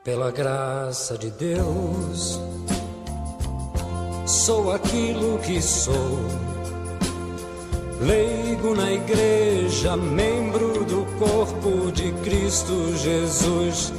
Pela graça de Deus, sou aquilo que sou, leigo na igreja, membro do corpo de Cristo Jesus,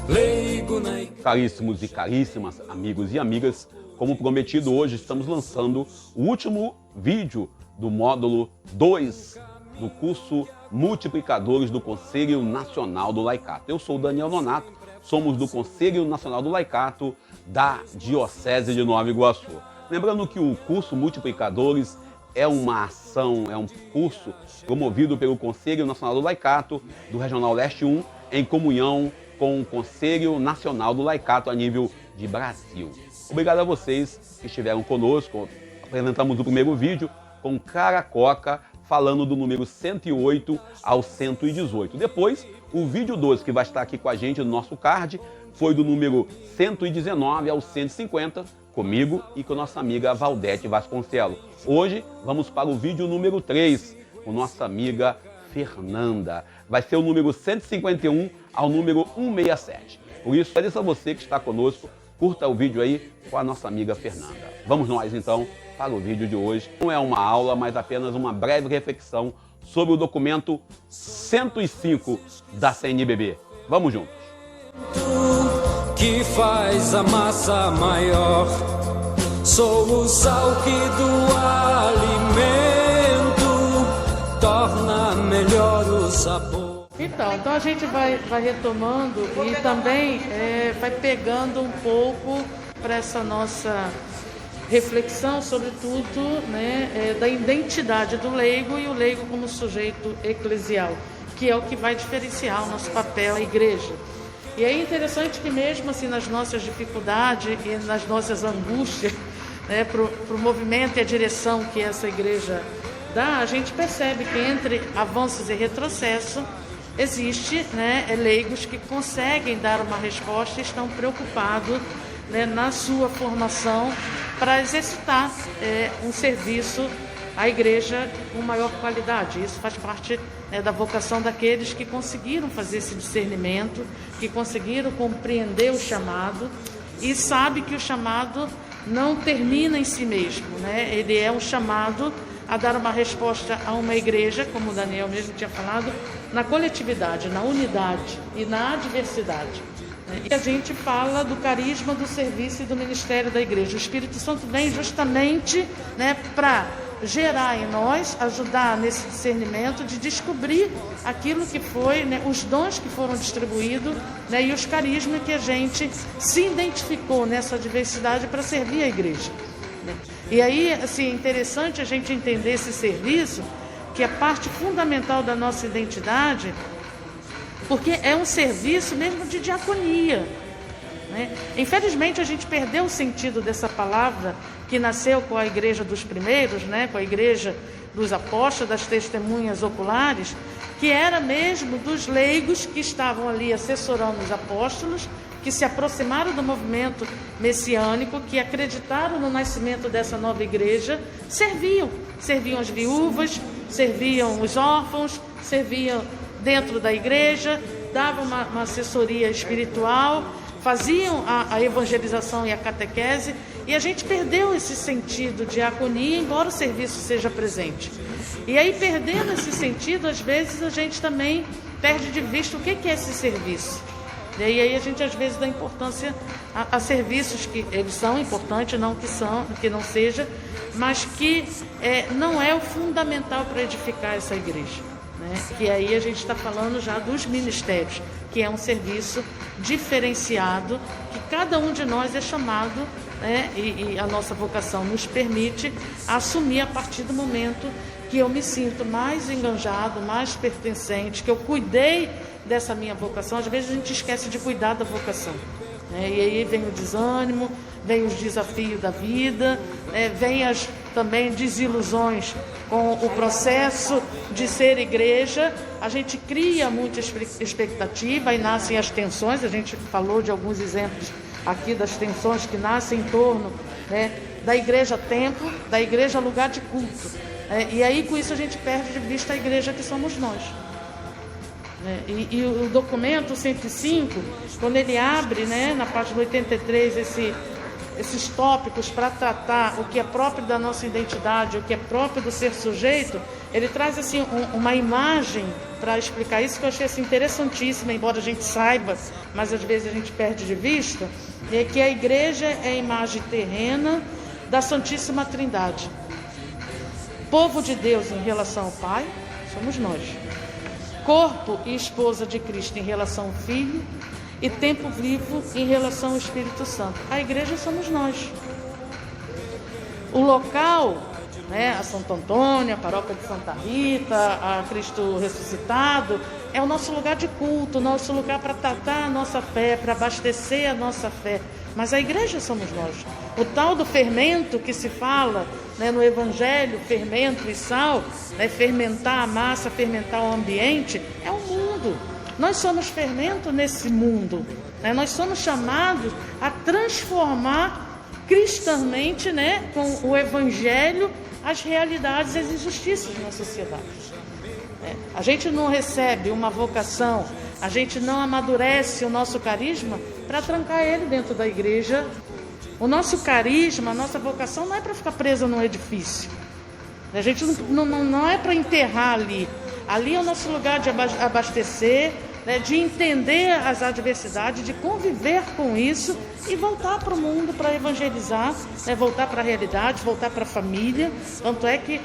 leigo na igreja. Caríssimos e caríssimas, amigos e amigas, como prometido, hoje estamos lançando o último vídeo do módulo 2 do curso Multiplicadores do Conselho Nacional do Laicato. Eu sou Daniel Nonato, somos do Conselho Nacional do Laicato da Diocese de Nova Iguaçu. Lembrando que o curso Multiplicadores é uma ação, é um curso promovido pelo Conselho Nacional do Laicato do Regional Leste 1, em comunhão com o Conselho Nacional do Laicato a nível de Brasil. Obrigado a vocês que estiveram conosco. Apresentamos o primeiro vídeo com Clara Coca, falando do número 108 ao 118. Depois, o vídeo 2, que vai estar aqui com a gente no nosso card, foi do número 119 ao 150, comigo e com nossa amiga Valdete Vasconcelos. Hoje, vamos para o vídeo número 3, com nossa amiga Fernanda. Vai ser o número 151 ao número 167. Por isso, agradeço a você que está conosco. Curta o vídeo aí com a nossa amiga Fernanda. Vamos nós, então, para o vídeo de hoje. Não é uma aula, mas apenas uma breve reflexão sobre o documento 105 da CNBB. Vamos juntos. Que faz a massa maior, sou o sal que do alimento torna melhor o sabor. Então a gente vai retomando e também vai pegando um pouco para essa nossa reflexão, sobretudo, né, da identidade do leigo e o leigo como sujeito eclesial, que é o que vai diferenciar o nosso papel na igreja. E é interessante que mesmo assim nas nossas dificuldades e nas nossas angústias, né, para o movimento e a direção que essa igreja dá, a gente percebe que entre avanços e retrocesso existe, né, leigos que conseguem dar uma resposta e estão preocupados, né, na sua formação para exercitar um serviço à igreja com maior qualidade. Isso faz parte, né, da vocação daqueles que conseguiram fazer esse discernimento, que conseguiram compreender o chamado e sabe que o chamado não termina em si mesmo, né? Ele é um chamado a dar uma resposta a uma igreja, como o Daniel mesmo tinha falado, na coletividade, na unidade e na diversidade. E a gente fala do carisma do serviço e do ministério da igreja. O Espírito Santo vem justamente, né, para gerar em nós, ajudar nesse discernimento de descobrir aquilo que foi, né, os dons que foram distribuídos, né, e os carismas que a gente se identificou nessa diversidade para servir a igreja. E aí, assim, é interessante a gente entender esse serviço, que é parte fundamental da nossa identidade, porque é um serviço mesmo de diaconia, né? Infelizmente a gente perdeu o sentido dessa palavra que nasceu com a igreja dos primeiros, né? Com a igreja dos apóstolos, das testemunhas oculares, que era mesmo dos leigos que estavam ali assessorando os apóstolos, que se aproximaram do movimento messiânico, que acreditaram no nascimento dessa nova igreja, serviam as viúvas, serviam os órfãos, serviam dentro da igreja, davam uma assessoria espiritual, faziam a evangelização e a catequese, e a gente perdeu esse sentido de diaconia, embora o serviço seja presente. E aí, perdendo esse sentido, às vezes a gente também perde de vista o que é esse serviço. E aí a gente às vezes dá importância a serviços que eles são importantes, não que não seja, mas que não é o fundamental para edificar essa igreja, né? Que aí a gente está falando já dos ministérios, que é um serviço diferenciado, que cada um de nós é chamado, né, e a nossa vocação nos permite assumir a partir do momento que eu me sinto mais enganjado, mais pertencente, que eu cuidei dessa minha vocação. Às vezes a gente esquece de cuidar da vocação, né? E aí vem o desânimo, vem os desafios da vida, né? Vem também desilusões com o processo de ser igreja. A gente cria muita expectativa e nascem as tensões. A gente falou de alguns exemplos aqui das tensões que nascem em torno, né, da igreja templo, da igreja lugar de culto. E aí com isso a gente perde de vista a igreja que somos nós. né? E o documento 105, quando ele abre, né, na página 83, esses tópicos para tratar o que é próprio da nossa identidade, o que é próprio do ser sujeito, ele traz assim uma imagem para explicar isso que eu achei assim, interessantíssima, embora a gente saiba, mas às vezes a gente perde de vista, é que a igreja é a imagem terrena da Santíssima Trindade. Povo de Deus em relação ao Pai, somos nós. Corpo e esposa de Cristo em relação ao Filho, e tempo vivo em relação ao Espírito Santo. A igreja somos nós. O local, né, a Santo Antônio, a paróquia de Santa Rita, a Cristo ressuscitado, é o nosso lugar de culto, o nosso lugar para tratar a nossa fé, para abastecer a nossa fé. Mas a igreja somos nós. O tal do fermento que se fala, né, no Evangelho, fermento e sal, né, fermentar a massa, fermentar o ambiente, é o mundo. Nós somos fermento nesse mundo, né? Nós somos chamados a transformar cristamente, né, com o Evangelho, as realidades e as injustiças na sociedade. A gente não recebe uma vocação, a gente não amadurece o nosso carisma para trancar ele dentro da igreja. O nosso carisma, a nossa vocação não é para ficar presa num edifício. A gente não é para enterrar ali. Ali é o nosso lugar de abastecer, né, de entender as adversidades, de conviver com isso e voltar para o mundo para evangelizar, né, voltar para a realidade, voltar para a família. Tanto é que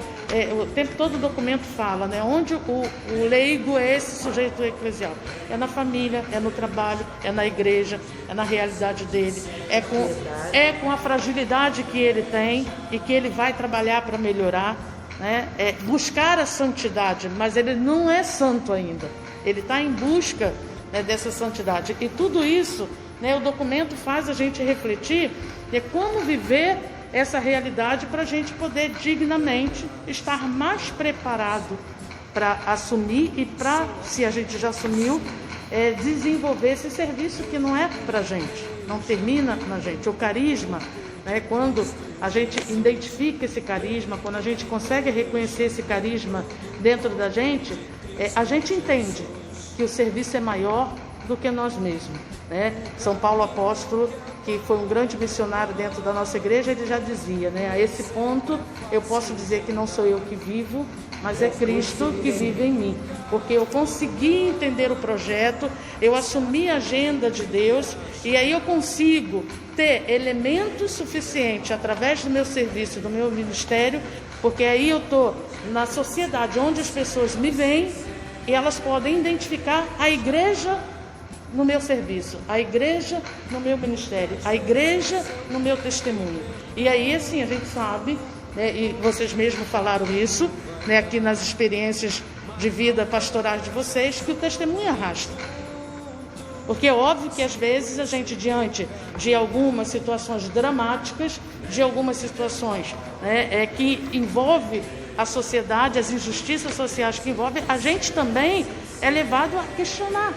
o tempo todo o documento fala, né, onde o leigo é esse sujeito eclesial. É na família, é no trabalho, é na igreja, é na realidade dele, é com a fragilidade que ele tem e que ele vai trabalhar para melhorar. Né? Buscar a santidade, mas ele não é santo ainda, ele está em busca, né, dessa santidade, e tudo isso, né, o documento faz a gente refletir de como viver essa realidade para a gente poder dignamente estar mais preparado para assumir e para, se a gente já assumiu, desenvolver esse serviço que não é para a gente, não termina na gente. O carisma, né, quando a gente identifica esse carisma, quando a gente consegue reconhecer esse carisma dentro da gente, a gente entende que o serviço é maior do que nós mesmos, né? São Paulo Apóstolo, que foi um grande missionário dentro da nossa igreja, ele já dizia, né? A esse ponto eu posso dizer que não sou eu que vivo, mas é Cristo que vive em mim, porque eu consegui entender o projeto, eu assumi a agenda de Deus, e aí eu consigo ter elementos suficientes através do meu serviço, do meu ministério, porque aí eu estou na sociedade onde as pessoas me veem e elas podem identificar a igreja no meu serviço, a igreja no meu ministério, a igreja no meu testemunho. E aí, assim, a gente sabe, né, e vocês mesmos falaram isso, né, aqui nas experiências de vida pastorais de vocês, que o testemunho arrasta. Porque é óbvio que às vezes a gente, diante de algumas situações dramáticas, de algumas situações, né, que envolve a sociedade, as injustiças sociais que envolvem, a gente também é levado a questionar.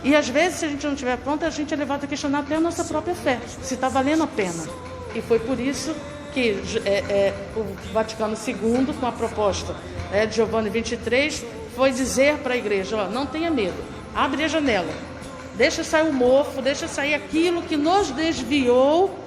E às vezes, se a gente não estiver pronto, a gente é levado a questionar até a nossa própria fé, se está valendo a pena. E foi por isso que o Vaticano II, com a proposta, de Giovanni 23, foi dizer para a igreja, ó, não tenha medo, abre a janela, deixa sair o mofo, deixa sair aquilo que nos desviou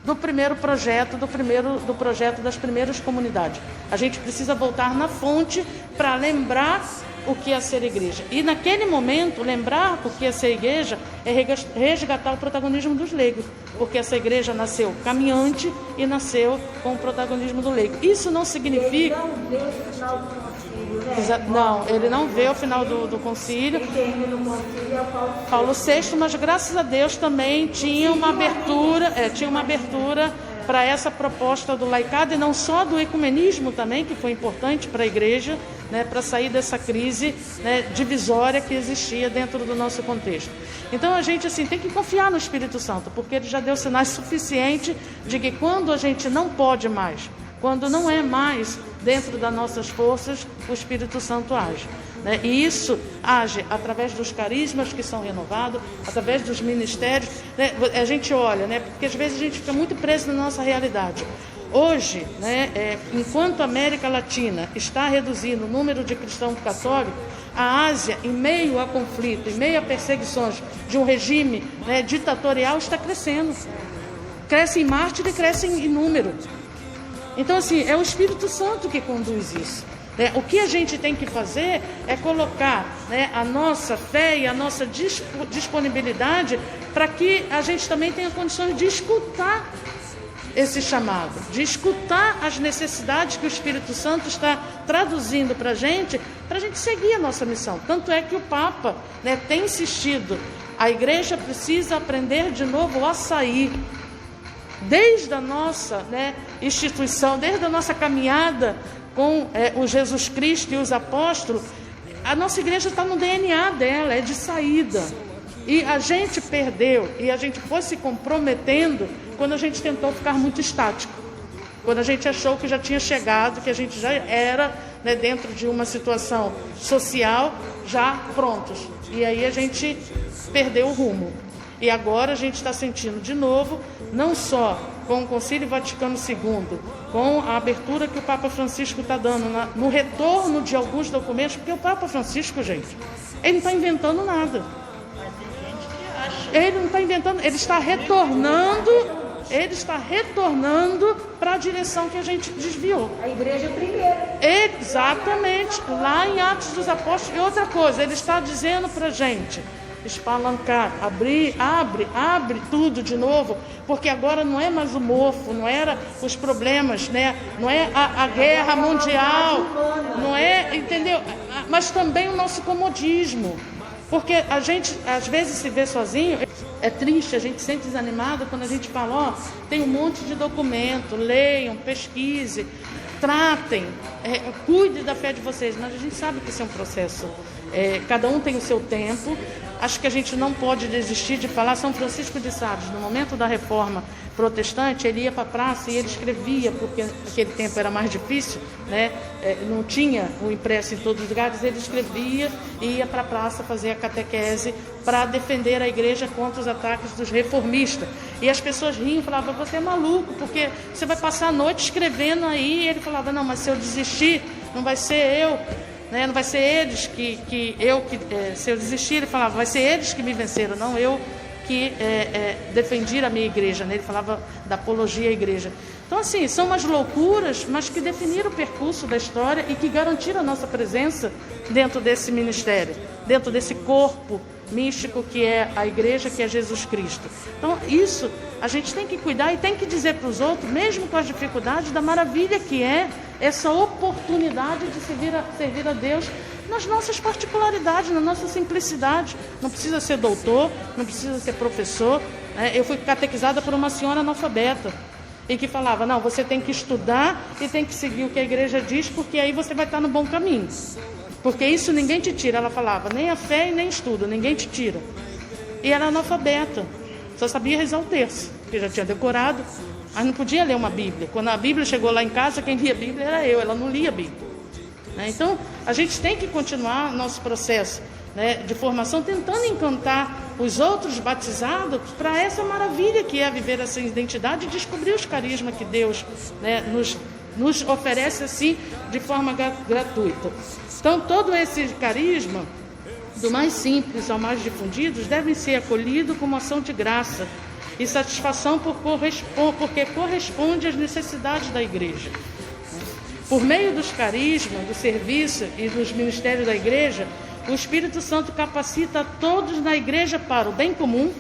do primeiro projeto, do projeto das primeiras comunidades. A gente precisa voltar na fonte para lembrar o que é ser igreja. E naquele momento, lembrar o que é ser igreja é resgatar o protagonismo dos leigos, porque essa igreja nasceu caminhante e nasceu com o protagonismo do leigo. Isso não significa... Ele não vê o final do concílio. Paulo VI, mas graças a Deus também tinha uma abertura para essa proposta do laicado, e não só do ecumenismo também, que foi importante para a igreja, né, para sair dessa crise, né, divisória que existia dentro do nosso contexto. Então a gente, assim, tem que confiar no Espírito Santo, porque ele já deu sinais suficientes de que quando a gente não pode mais, quando não é mais dentro das nossas forças, o Espírito Santo age, né? E isso age através dos carismas que são renovados, através dos ministérios, né? A gente olha, né? Porque às vezes a gente fica muito preso na nossa realidade. Hoje, né, enquanto a América Latina está reduzindo o número de cristãos católicos, a Ásia, em meio a conflito, em meio a perseguições de um regime, né, ditatorial, está crescendo. Cresce em mártir e cresce em número. Então, assim, é o Espírito Santo que conduz isso. Né? O que a gente tem que fazer é colocar, né, a nossa fé e a nossa disponibilidade para que a gente também tenha condições de escutar esse chamado, de escutar as necessidades que o Espírito Santo está traduzindo para a gente seguir a nossa missão. Tanto é que o Papa, né, tem insistido, a igreja precisa aprender de novo a sair. Desde a nossa, né, instituição, desde a nossa caminhada com o Jesus Cristo e os apóstolos, a nossa igreja está no DNA dela, é de saída. E a gente perdeu, e a gente foi se comprometendo quando a gente tentou ficar muito estático. Quando a gente achou que já tinha chegado, que a gente já era, né, dentro de uma situação social, já prontos. E aí a gente perdeu o rumo. E agora a gente está sentindo de novo, não só com o Concílio Vaticano II, com a abertura que o Papa Francisco está dando no retorno de alguns documentos, porque o Papa Francisco, gente, ele não está inventando nada. Ele não está inventando, ele está retornando para a direção que a gente desviou. A igreja primeiro. Exatamente, lá em Atos dos Apóstolos. E outra coisa, ele está dizendo para a gente espalancar, abre tudo de novo, porque agora não é mais o mofo, não era os problemas, né? Não é a guerra mundial, não é, entendeu? Mas também o nosso comodismo, porque a gente às vezes se vê sozinho. É triste, a gente se sente desanimado quando a gente fala, tem um monte de documento, leiam, pesquise, tratem, cuide da fé de vocês. Mas a gente sabe que isso é um processo, cada um tem o seu tempo. Acho que a gente não pode desistir de falar. São Francisco de Sales, no momento da reforma protestante, ele ia para a praça e ele escrevia, porque naquele tempo era mais difícil, né? Não tinha o impresso em todos os lugares, ele escrevia e ia para a praça fazer a catequese para defender a igreja contra os ataques dos reformistas. E as pessoas riam e falavam, você é maluco, porque você vai passar a noite escrevendo aí. E ele falava, não, mas se eu desistir, não vai ser eu, né? Não vai ser eles se eu desistir, ele falava, vai ser eles que me venceram, não eu que defendi a minha igreja, né? Ele falava da apologia à igreja. Então, assim, são umas loucuras, mas que definiram o percurso da história e que garantiram a nossa presença dentro desse ministério, dentro desse corpo místico que é a igreja, que é Jesus Cristo. Então, isso a gente tem que cuidar e tem que dizer para os outros, mesmo com as dificuldades, da maravilha que é essa oportunidade de servir a Deus nas nossas particularidades, na nossa simplicidade. Não precisa ser doutor, não precisa ser professor. Eu fui catequizada por uma senhora analfabeta e que falava, não, você tem que estudar e tem que seguir o que a igreja diz, porque aí você vai estar no bom caminho. Porque isso ninguém te tira. Ela falava, nem a fé e nem estudo, ninguém te tira. E era analfabeta, só sabia rezar o terço, que já tinha decorado, mas não podia ler uma Bíblia. Quando a Bíblia chegou lá em casa, quem lia a Bíblia era eu, ela não lia a Bíblia. Então, a gente tem que continuar nosso processo, né, de formação, tentando encantar os outros batizados para essa maravilha que é viver essa identidade e descobrir os carismas que Deus, né, nos oferece assim, de forma gratuita. Então, todo esse carisma, do mais simples ao mais difundido, devem ser acolhidos como ação de graça e satisfação porque corresponde às necessidades da igreja. Por meio dos carismas, do serviço e dos ministérios da igreja, o Espírito Santo capacita a todos na igreja para o bem comum,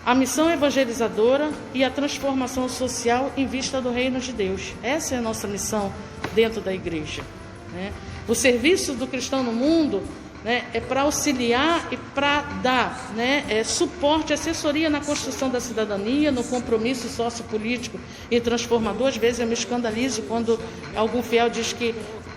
a missão evangelizadora e a transformação social em vista do reino de Deus. Essa é a nossa missão dentro da igreja, né? O serviço do cristão no mundo, né, é para auxiliar e para dar, né, suporte, assessoria na construção da cidadania, no compromisso sociopolítico e transformador. Às vezes eu me escandalizo quando algum fiel diz que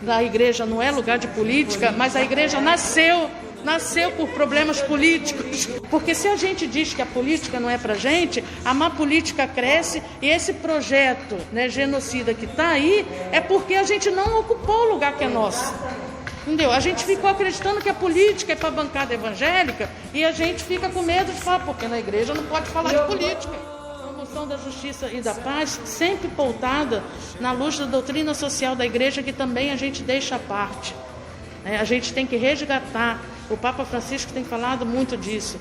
a igreja não é lugar de política, mas a igreja nasceu por problemas políticos. Porque se a gente diz que a política não é para a gente, a má política cresce e esse projeto, né, genocida que está aí é porque a gente não ocupou o lugar que é nosso. Entendeu? A gente ficou acreditando que a política é para a bancada evangélica e a gente fica com medo de falar, porque na igreja não pode falar de política. promoção da justiça e da paz, sempre pautada na luz da doutrina social da igreja, que também a gente deixa à parte. A gente tem que resgatar, o Papa Francisco tem falado muito disso.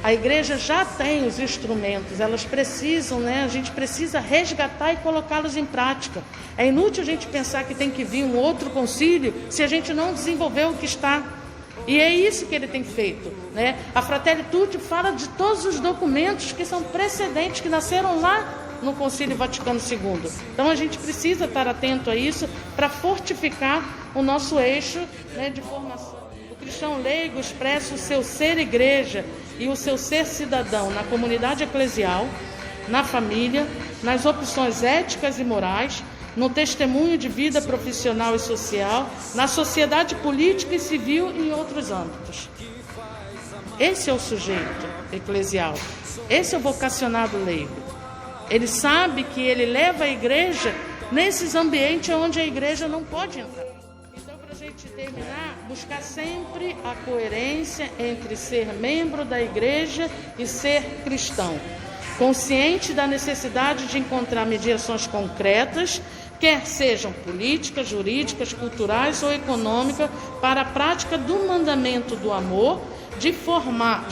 A igreja já tem os instrumentos, elas precisam, a gente precisa resgatar e colocá-los em prática. É inútil a gente pensar que tem que vir um outro concílio se a gente não desenvolver o que está. E é isso que ele tem feito. A Fratelli Tutti fala de todos os documentos que são precedentes, que nasceram lá no Concílio Vaticano II. Então a gente precisa estar atento a isso para fortificar o nosso eixo de formação. O cristão leigo expressa o seu ser igreja e o seu ser cidadão na comunidade eclesial, na família, nas opções éticas e morais, no testemunho de vida profissional e social, na sociedade política e civil e em outros âmbitos. Esse é o sujeito eclesial, esse é o vocacionado leigo. Ele sabe que ele leva a igreja nesses ambientes onde a igreja não pode entrar. Então, para a gente terminar, buscar sempre a coerência entre ser membro da igreja e ser cristão. Consciente da necessidade de encontrar mediações concretas, quer sejam políticas, jurídicas, culturais ou econômicas, para a prática do mandamento do amor, de forma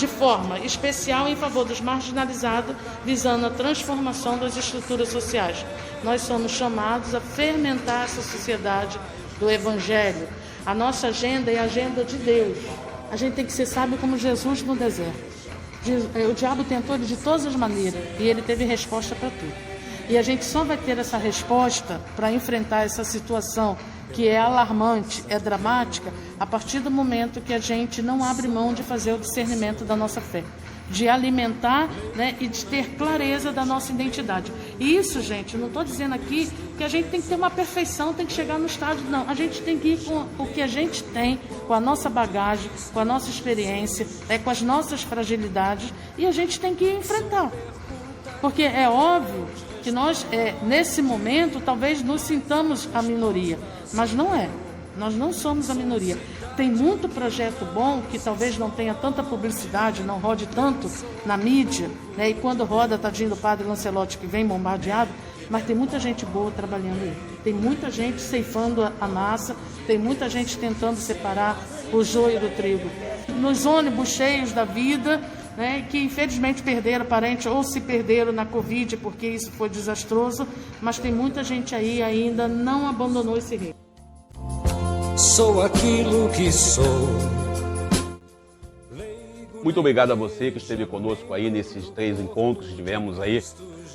especial em favor dos marginalizados, visando a transformação das estruturas sociais. Nós somos chamados a fermentar essa sociedade do Evangelho. A nossa agenda é a agenda de Deus. A gente tem que ser sábio como Jesus no deserto. O diabo tentou ele de todas as maneiras e ele teve resposta para tudo. E a gente só vai ter essa resposta para enfrentar essa situação que é alarmante, é dramática, a partir do momento que a gente não abre mão de fazer o discernimento da nossa fé, de alimentar e de ter clareza da nossa identidade. E isso, gente, eu não estou dizendo aqui que a gente tem que ter uma perfeição, tem que chegar no estágio, não. A gente tem que ir com o que a gente tem, com a nossa bagagem, com a nossa experiência, com as nossas fragilidades, e a gente tem que enfrentar. Porque é óbvio que nós, nesse momento, talvez nos sintamos a minoria, mas não é. Nós não somos a minoria. Tem muito projeto bom que talvez não tenha tanta publicidade, não rode tanto na mídia, e quando roda, tadinho do padre Lancelotti que vem bombardeado, mas tem muita gente boa trabalhando aí. Tem muita gente ceifando a massa, tem muita gente tentando separar o joio do trigo. Nos ônibus cheios da vida, que infelizmente perderam parente ou se perderam na Covid, porque isso foi desastroso, mas tem muita gente aí ainda não abandonou esse rio. Sou aquilo que sou. Muito obrigado a você que esteve conosco aí nesses 3 encontros que tivemos aí.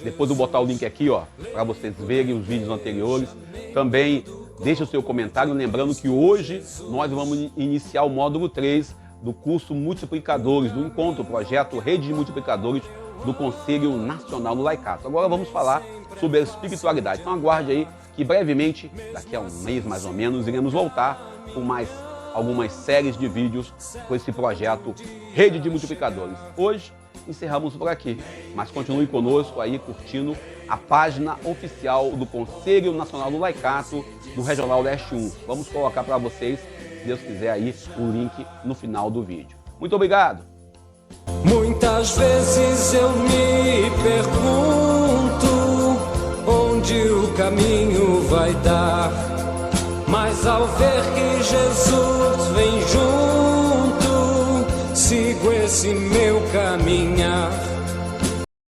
Depois eu vou botar o link aqui, para vocês verem os vídeos anteriores. Também deixe o seu comentário, lembrando que hoje nós vamos iniciar o módulo 3 do curso Multiplicadores, do encontro, projeto Rede de Multiplicadores do Conselho Nacional do Laicato. Agora vamos falar sobre a espiritualidade. Então aguarde aí que brevemente, daqui a um mês mais ou menos, iremos voltar com mais algumas séries de vídeos com esse projeto Rede de Multiplicadores. Hoje encerramos por aqui, mas continue conosco aí curtindo a página oficial do Conselho Nacional do Laicato do Regional Leste 1. Vamos colocar para vocês, se Deus quiser, aí o link no final do vídeo. Muito obrigado! Muitas vezes eu me pergunto onde o caminho vai dar, mas ao ver que Jesus vem junto, sigo esse meu caminhar.